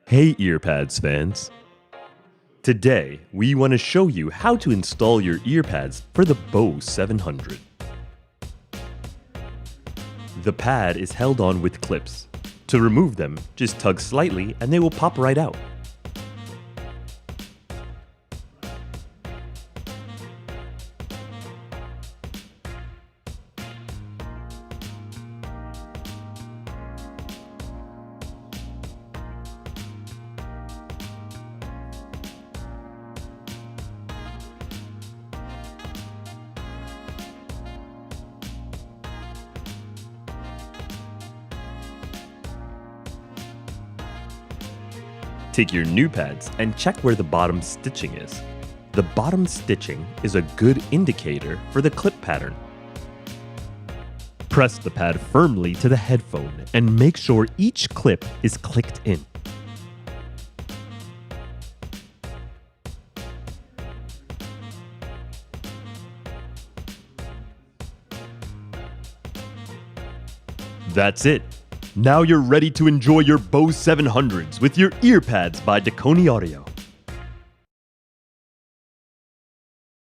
Hey Earpadz fans! Today, we want to show you how to install your earpads for the Bose 700. The pad is held on with clips. To remove them, just tug slightly and they will pop right out. Take your new pads and check where the bottom stitching is. The bottom stitching is a good indicator for the clip pattern. Press the pad firmly to the headphone and make sure each clip is clicked in. That's it! Now you're ready to enjoy your Bose 700s with your Earpadz by Dekoni Audio.